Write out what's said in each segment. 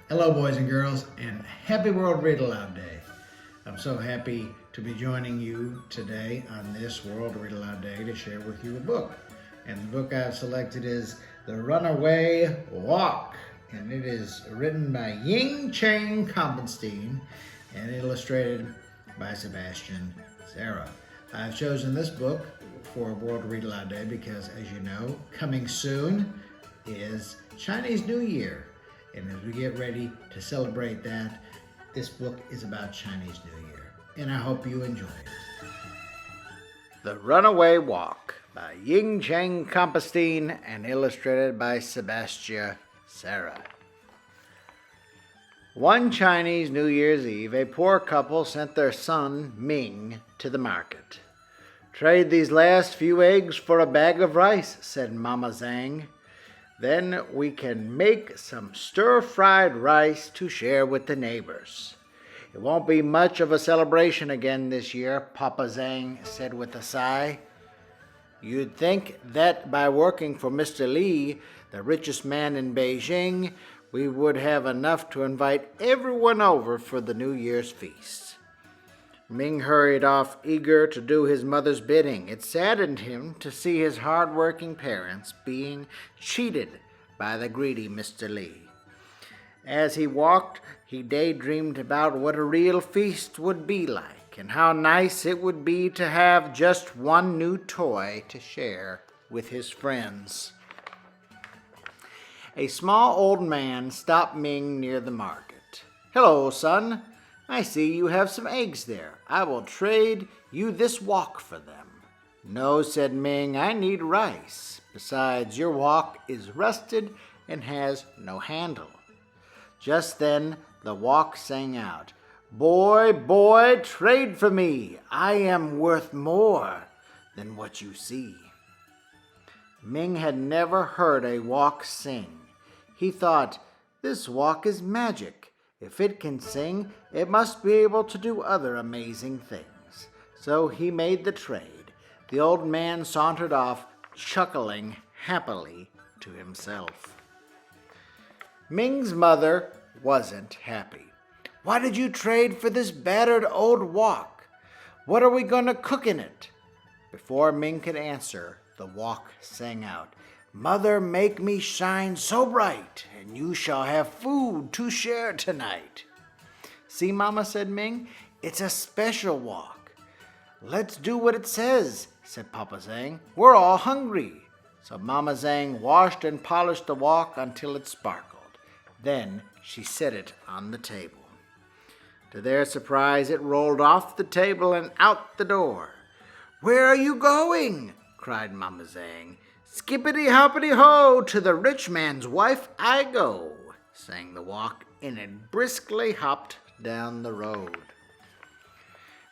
Hello, boys and girls, and happy World Read Aloud Day. I'm so happy to be joining you today on this World Read Aloud Day to share with you a book. And the book I've selected is The Runaway Wok, and it is written by Ying, Chang, Compestine and illustrated by Serra. I've chosen this book for World Read Aloud Day because, as you know, coming soon is Chinese New Year. And as we get ready to celebrate that, this book is about Chinese New Year. And I hope you enjoy it. The Runaway Wok by Ying, Chang, Compestine and illustrated by Sebastia, Serra. One Chinese New Year's Eve, a poor couple sent their son, Ming, to the market. "Trade these last few eggs for a bag of rice," said Mama Zhang. "Then we can make some stir-fried rice to share with the neighbors." "It won't be much of a celebration again this year," Papa Zhang said with a sigh. "You'd think that by working for Mr. Li, the richest man in Beijing, we would have enough to invite everyone over for the New Year's feast." Ming hurried off, eager to do his mother's bidding. It saddened him to see his hard-working parents being cheated by the greedy Mr. Li. As he walked, he daydreamed about what a real feast would be like and how nice it would be to have just one new toy to share with his friends. A small old man stopped Ming near the market. "Hello, son. I see you have some eggs there. I will trade you this wok for them." "No," said Ming, "I need rice. Besides, your wok is rusted and has no handle." Just then the wok sang out, "Boy, boy, trade for me. I am worth more than what you see." Ming had never heard a wok sing. He thought, "This wok is magic. If it can sing, it must be able to do other amazing things." So he made the trade. The old man sauntered off, chuckling happily to himself. Ming's mother wasn't happy. "Why did you trade for this battered old wok? What are we going to cook in it?" Before Ming could answer, the wok sang out, "Mother, make me shine so bright, and you shall have food to share tonight." "See, Mama," said Ming, "it's a special wok." "Let's do what it says," said Papa Zhang. "We're all hungry." So Mama Zhang washed and polished the wok until it sparkled. Then she set it on the table. To their surprise, it rolled off the table and out the door. "Where are you going?" cried Mama Zhang. "Skippity-hoppity-ho, to the rich man's wife I go," sang the wok, and it briskly hopped down the road.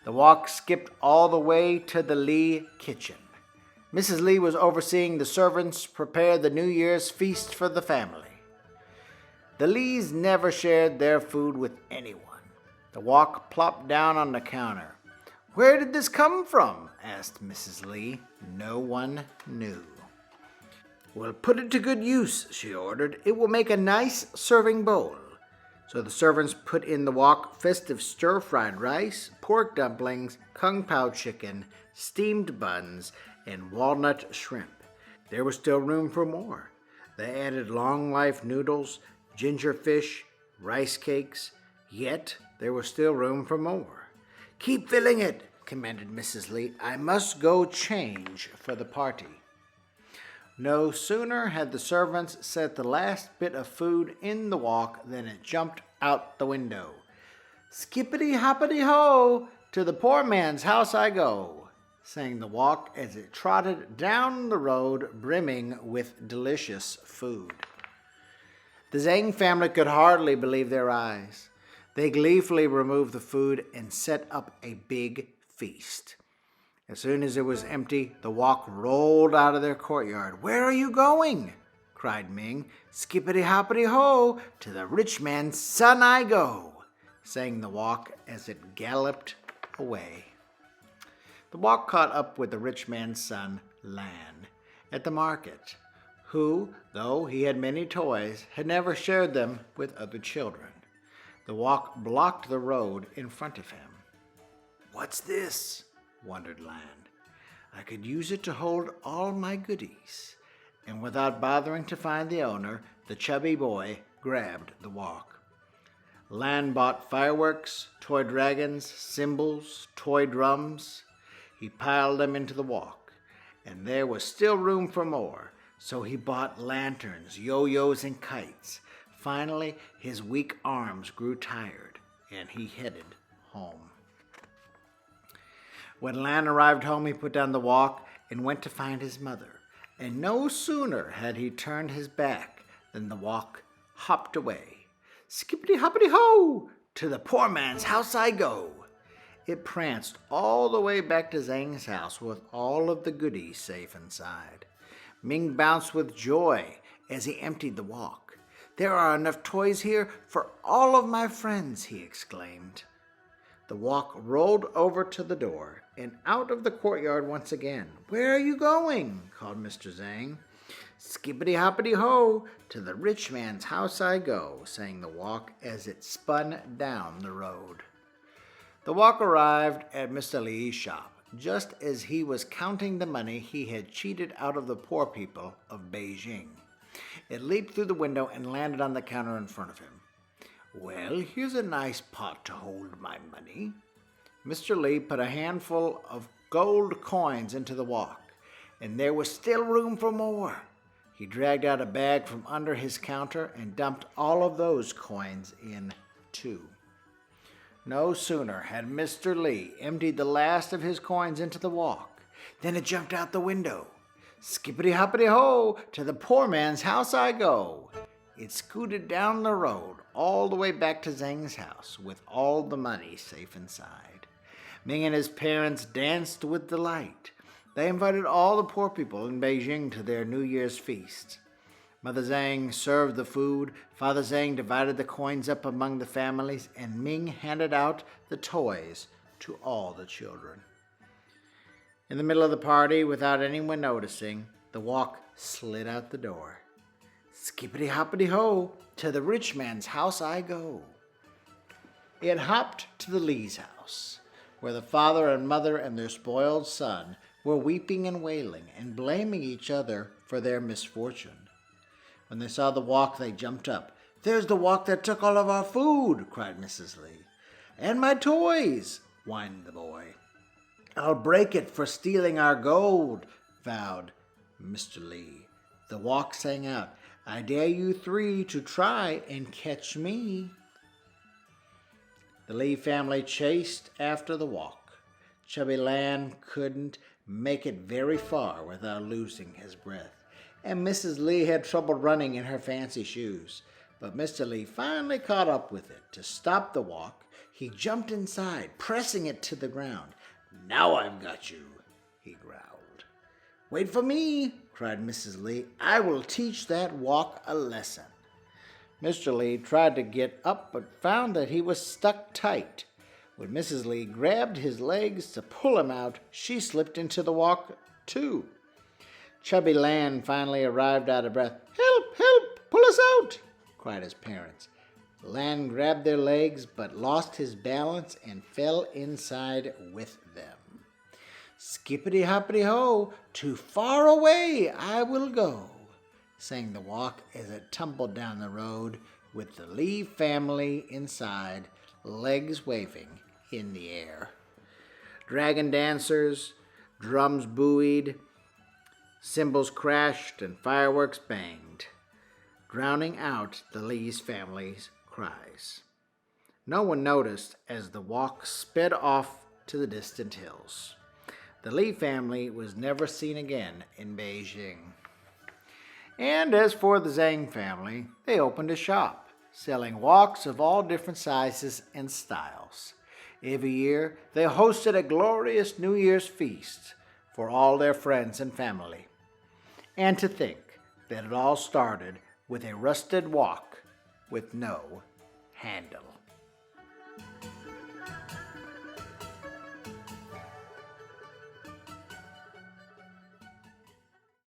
The wok skipped all the way to the Li kitchen. Mrs. Li was overseeing the servants prepare the New Year's feast for the family. The Li's never shared their food with anyone. The wok plopped down on the counter. "Where did this come from?" asked Mrs. Li. No one knew. "Well, put it to good use," she ordered. "It will make a nice serving bowl." So the servants put in the wok festive stir-fried rice, pork dumplings, kung pao chicken, steamed buns, and walnut shrimp. There was still room for more. They added long-life noodles, ginger fish, rice cakes, yet there was still room for more. "Keep filling it," commanded Mrs. Li. "I must go change for the party." No sooner had the servants set the last bit of food in the wok than it jumped out the window. "Skippity-hoppity-ho, to the poor man's house I go," sang the wok as it trotted down the road brimming with delicious food. The Zhang family could hardly believe their eyes. They gleefully removed the food and set up a big feast. As soon as it was empty, the wok rolled out of their courtyard. "Where are you going?" cried Ming. "Skippity-hoppity-ho, to the rich man's son I go," sang the wok as it galloped away. The wok caught up with the rich man's son, Lan, at the market. who, though he had many toys, had never shared them with other children. The walk blocked the road in front of him. "What's this?" wondered Lan. "I could use it to hold all my goodies." And without bothering to find the owner, the chubby boy grabbed the walk. Lan bought fireworks, toy dragons, cymbals, toy drums. He piled them into the walk, and there was still room for more, so he bought lanterns, yo-yos, and kites. Finally, his weak arms grew tired, and he headed home. When Lan arrived home, he put down the walk and went to find his mother. And no sooner had he turned his back than the walk hopped away. "Skippity-hoppity-ho! To the poor man's house I go." It pranced all the way back to Zhang's house with all of the goodies safe inside. Ming bounced with joy as he emptied the walk. "There are enough toys here for all of my friends," he exclaimed. The walk rolled over to the door and out of the courtyard once again. "Where are you going?" called Mr. Zhang. "Skippity-hoppity-ho! To the rich man's house I go," sang the walk as it spun down the road. The walk arrived at Mr. Li's shop just as he was counting the money he had cheated out of the poor people of Beijing. It leaped through the window and landed on the counter in front of him. "Well, here's a nice pot to hold my money." Mr. Li put a handful of gold coins into the walk, and there was still room for more. He dragged out a bag from under his counter and dumped all of those coins in too. No sooner had Mr. Li emptied the last of his coins into the walk than it jumped out the window. "Skippity-hoppity-ho! To the poor man's house I go." It scooted down the road all the way back to Zhang's house with all the money safe inside. Ming and his parents danced with delight. They invited all the poor people in Beijing to their New Year's feast. Mother Zhang served the food, Father Zhang divided the coins up among the families, and Ming handed out the toys to all the children. In the middle of the party, without anyone noticing, the walk slid out the door. "Skippity-hoppity-ho! To the rich man's house I go." It hopped to the Li's house, where the father and mother and their spoiled son were weeping and wailing and blaming each other for their misfortune. When they saw the walk, they jumped up. "There's the walk that took all of our food," cried Mrs. Li. "And my toys," whined the boy. "I'll break it for stealing our gold," vowed Mr. Li. The walk sang out, "I dare you three to try and catch me." The Li family chased after the walk. Chubby Lan couldn't make it very far without losing his breath, and Mrs. Li had trouble running in her fancy shoes. But Mr. Li finally caught up with it. To stop the walk, he jumped inside, pressing it to the ground. "Now I've got you," he growled. "Wait for me," cried Mrs. Li. "I will teach that walk a lesson." Mr. Li tried to get up but found that he was stuck tight. When Mrs. Li grabbed his legs to pull him out, she slipped into the walk too. Chubby Lan finally arrived out of breath. "Help! Help! Pull us out!" cried his parents. Lan grabbed their legs but lost his balance and fell inside with them. "Skippity-hoppity-ho! Too far away I will go," sang the walk as it tumbled down the road with the Li family inside, legs waving in the air. Dragon dancers, drums buoyed, cymbals crashed, and fireworks banged, drowning out the Li's family's cries. No one noticed as the walk sped off to the distant hills. The Li family was never seen again in Beijing. And as for the Zhang family, they opened a shop, selling walks of all different sizes and styles. Every year, they hosted a glorious New Year's feast for all their friends and family. And to think that it all started with a rusted walk with no handle.